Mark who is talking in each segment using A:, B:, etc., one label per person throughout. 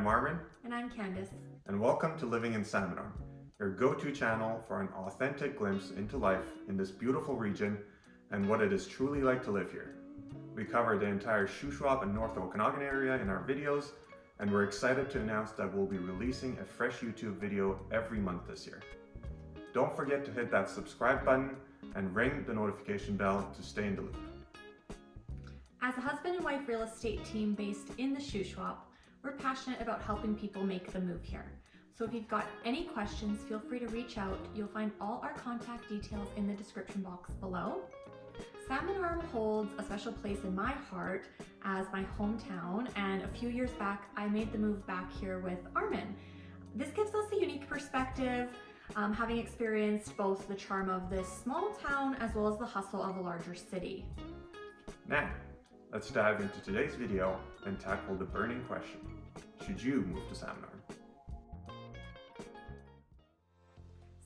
A: I'm Armin.
B: And I'm Candace.
A: And welcome to Living in Salmon Arm, your go-to channel for an authentic glimpse into life in this beautiful region and what it is truly like to live here. We cover the entire Shuswap and North Okanagan area in our videos, and we're excited to announce that we'll be releasing a fresh YouTube video every month this year. Don't forget to hit that subscribe button and ring the notification bell to stay in the loop.
B: As a husband and wife real estate team based in the Shuswap, we're passionate about helping people make the move here. So if you've got any questions, feel free to reach out. You'll find all our contact details in the description box below. Salmon Arm holds a special place in my heart as my hometown, and a few years back I made the move back here with Armin. This gives us a unique perspective, having experienced both the charm of this small town as well as the hustle of a larger city.
A: Now, let's dive into today's video and tackle the burning question: should you move to Salmon Arm?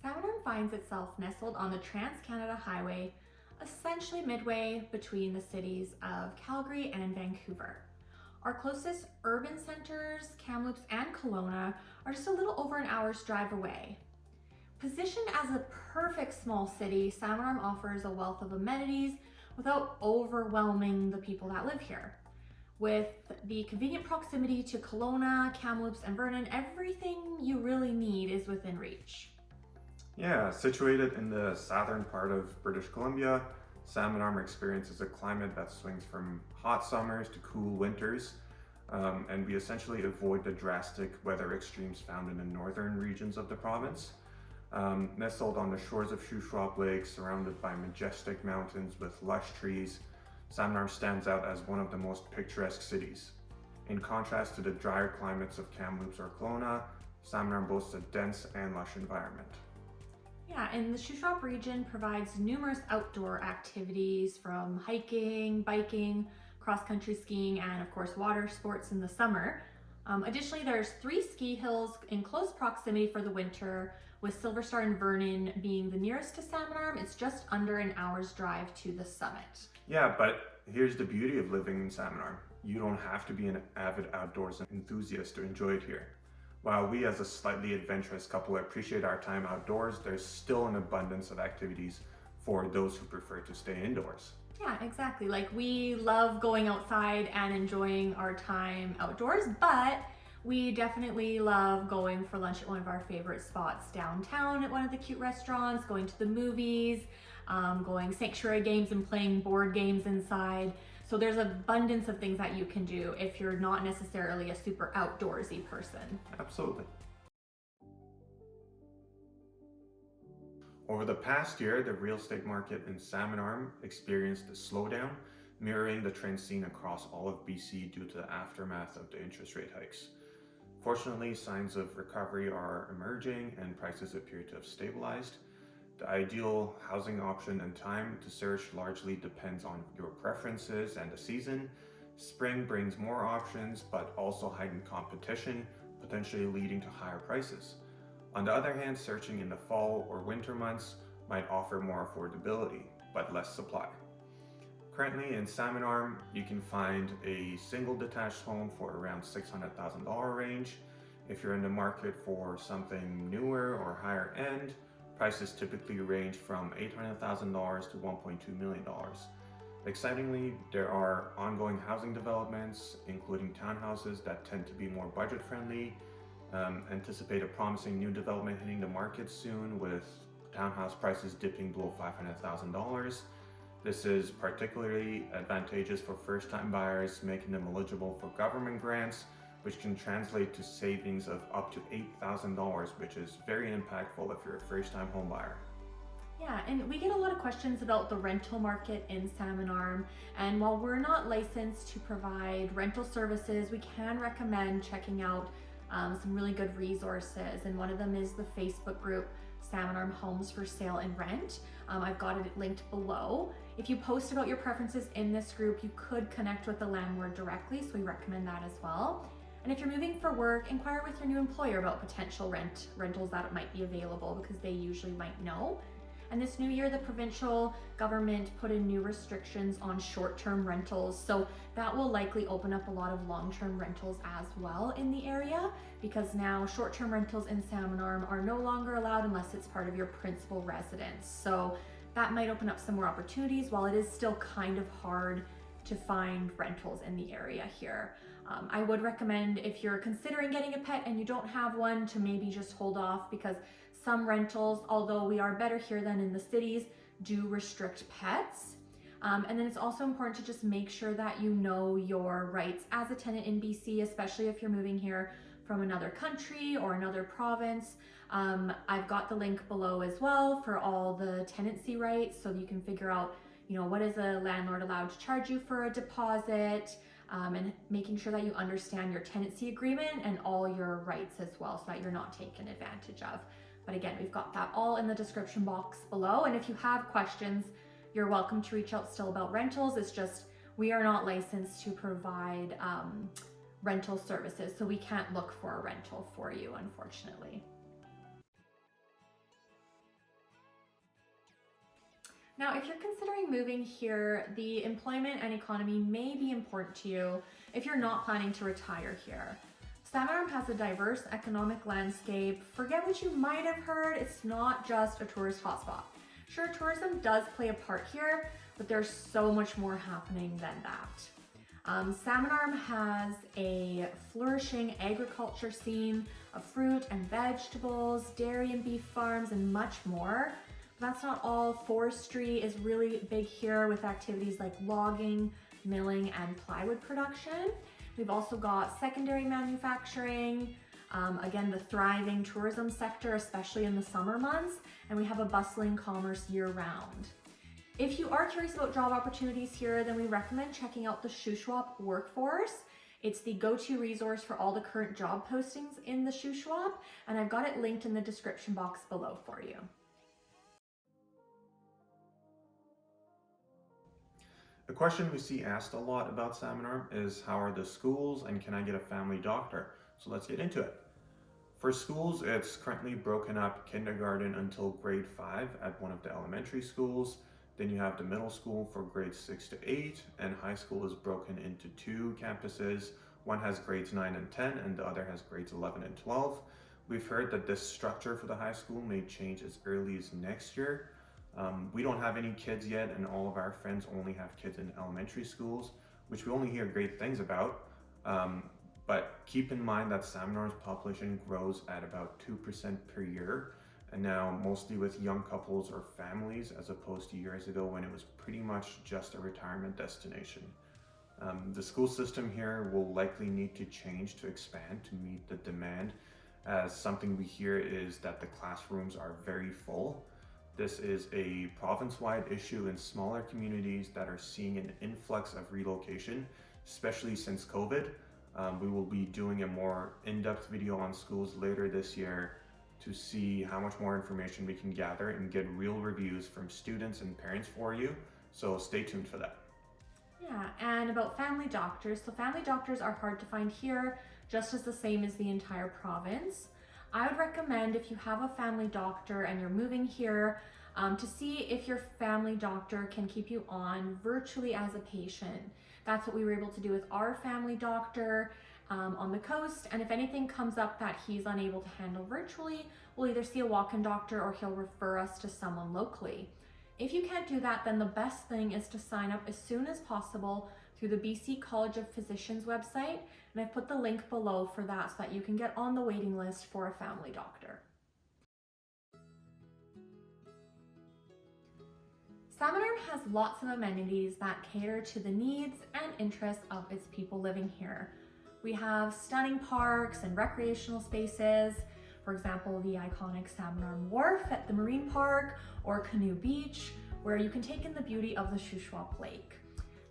B: Salmon Arm finds itself nestled on the Trans-Canada Highway, essentially midway between the cities of Calgary and Vancouver. Our closest urban centers, Kamloops and Kelowna, are just a little over an hour's drive away. Positioned as a perfect small city, Salmon Arm offers a wealth of amenities without overwhelming the people that live here. With the convenient proximity to Kelowna, Kamloops, and Vernon, everything you really need is within reach.
A: Yeah, situated in the southern part of British Columbia, Salmon Arm experiences a climate that swings from hot summers to cool winters, and we essentially avoid the drastic weather extremes found in the northern regions of the province. Nestled on the shores of Shuswap Lake, surrounded by majestic mountains with lush trees, Salmon Arm stands out as one of the most picturesque cities. In contrast to the drier climates of Kamloops or Kelowna, Salmon Arm boasts a dense and lush environment.
B: Yeah, and the Shuswap region provides numerous outdoor activities from hiking, biking, cross-country skiing, and of course water sports in the summer. Additionally, there's 3 ski hills in close proximity for the winter, with Silver Star and Vernon being the nearest to Salmon Arm. It's just under an hour's drive to the summit.
A: Yeah, but here's the beauty of living in Salmon Arm. You don't have to be an avid outdoors enthusiast to enjoy it here. While we as a slightly adventurous couple appreciate our time outdoors, there's still an abundance of activities for those who prefer to stay indoors.
B: Yeah, exactly. Like, we love going outside and enjoying our time outdoors, but we definitely love going for lunch at one of our favorite spots downtown at one of the cute restaurants, going to the movies, going sanctuary games and playing board games inside. So there's an abundance of things that you can do if you're not necessarily a super outdoorsy person.
A: Absolutely. Over the past year, the real estate market in Salmon Arm experienced a slowdown, mirroring the trend seen across all of BC due to the aftermath of the interest rate hikes. Fortunately, signs of recovery are emerging and prices appear to have stabilized. The ideal housing option and time to search largely depends on your preferences and the season. Spring brings more options, but also heightened competition, potentially leading to higher prices. On the other hand, searching in the fall or winter months might offer more affordability, but less supply. Currently in Salmon Arm, you can find a single detached home for around $600,000 range. If you're in the market for something newer or higher end, prices typically range from $800,000 to $1.2 million. Excitingly, there are ongoing housing developments, including townhouses that tend to be more budget friendly. Anticipate a promising new development hitting the market soon, with townhouse prices dipping below $500,000. This is particularly advantageous for first-time buyers, making them eligible for government grants, which can translate to savings of up to $8,000, which is very impactful if you're a first-time home buyer.
B: Yeah, and we get a lot of questions about the rental market in Salmon Arm, and while we're not licensed to provide rental services, we can recommend checking out some really good resources, and one of them is the Facebook group Salmon Arm Homes for Sale and Rent. I've got it linked below. If you post about your preferences in this group, you could connect with the landlord directly, so we recommend that as well. And if you're moving for work, inquire with your new employer about potential rentals that might be available, because they usually might know. And this new year, the provincial government put in new restrictions on short-term rentals. So that will likely open up a lot of long-term rentals as well in the area, because now short-term rentals in Salmon Arm are no longer allowed unless it's part of your principal residence. So that might open up some more opportunities, while it is still kind of hard to find rentals in the area here. I would recommend, if you're considering getting a pet and you don't have one, to maybe just hold off, because some rentals, although we are better here than in the cities, do restrict pets. And then it's also important to just make sure that you know your rights as a tenant in BC, especially if you're moving here from another country or another province. I've got the link below as well for all the tenancy rights, so you can figure out, what is a landlord allowed to charge you for a deposit, and making sure that you understand your tenancy agreement and all your rights as well, so that you're not taken advantage of. But again, we've got that all in the description box below. And if you have questions, you're welcome to reach out still about rentals. It's just, we are not licensed to provide rental services, so we can't look for a rental for you, unfortunately. Now, if you're considering moving here, the employment and economy may be important to you if you're not planning to retire here. Salmon Arm has a diverse economic landscape. Forget what you might have heard, it's not just a tourist hotspot. Sure, tourism does play a part here, but there's so much more happening than that. Salmon Arm has a flourishing agriculture scene of fruit and vegetables, dairy and beef farms, and much more. But that's not all. Forestry is really big here with activities like logging, milling, and plywood production. We've also got secondary manufacturing, again, the thriving tourism sector, especially in the summer months, and we have a bustling commerce year-round. If you are curious about job opportunities here, then we recommend checking out the Shuswap Workforce. It's the go-to resource for all the current job postings in the Shuswap, and I've got it linked in the description box below for you.
A: A question we see asked a lot about Salmon Arm is, how are the schools and can I get a family doctor? So let's get into it. For schools, it's currently broken up kindergarten until grade 5 at one of the elementary schools. Then you have the middle school for grades 6 to 8, and high school is broken into 2 campuses. One has grades 9 and 10, and the other has grades 11 and 12. We've heard that this structure for the high school may change as early as next year. We don't have any kids yet, and all of our friends only have kids in elementary schools, which we only hear great things about. But keep in mind that Salmon Arm's population grows at about 2% per year, and now mostly with young couples or families, as opposed to years ago when it was pretty much just a retirement destination. The school system here will likely need to change to expand to meet the demand, as something we hear is that the classrooms are very full. This is a province-wide issue in smaller communities that are seeing an influx of relocation, especially since COVID. We will be doing a more in-depth video on schools later this year to see how much more information we can gather and get real reviews from students and parents for you. So stay tuned for that.
B: Yeah, and about family doctors. So family doctors are hard to find here, just as the same as the entire province. I would recommend, if you have a family doctor and you're moving here, to see if your family doctor can keep you on virtually as a patient. That's what we were able to do with our family doctor on the coast. And if anything comes up that he's unable to handle virtually, we'll either see a walk-in doctor or he'll refer us to someone locally. If you can't do that, then the best thing is to sign up as soon as possible through the BC College of Physicians website, and I've put the link below for that so that you can get on the waiting list for a family doctor. Salmon Arm has lots of amenities that cater to the needs and interests of its people living here. We have stunning parks and recreational spaces, for example, the iconic Salmon Arm Wharf at the Marine Park or Canoe Beach, where you can take in the beauty of the Shuswap Lake.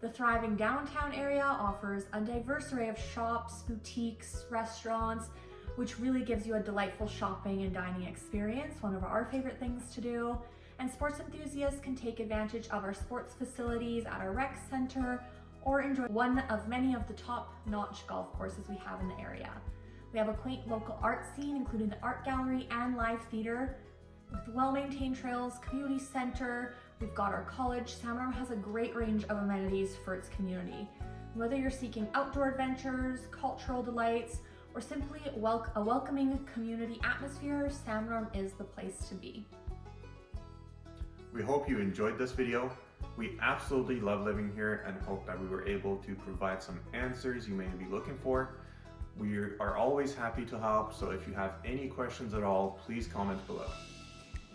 B: The thriving downtown area offers a diverse array of shops, boutiques, restaurants, which really gives you a delightful shopping and dining experience, one of our favorite things to do. And sports enthusiasts can take advantage of our sports facilities at our rec center or enjoy one of many of the top-notch golf courses we have in the area. We have a quaint local art scene, including the art gallery and live theater. with well-maintained trails, community center. We've got our college. Salmon Arm has a great range of amenities for its community. Whether you're seeking outdoor adventures, cultural delights, or simply a welcoming community atmosphere, Salmon Arm is the place to be.
A: We hope you enjoyed this video. We absolutely love living here and hope that we were able to provide some answers you may be looking for. We are always happy to help, so if you have any questions at all, please comment below.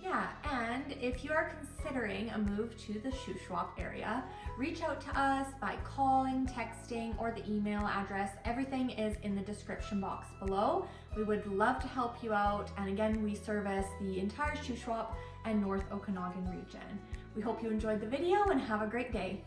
B: Yeah, and if you are considering a move to the Shuswap area, reach out to us by calling, texting, or the email address. Everything is in the description box below. We would love to help you out, and again, we service the entire Shuswap and North Okanagan region. We hope you enjoyed the video and have a great day.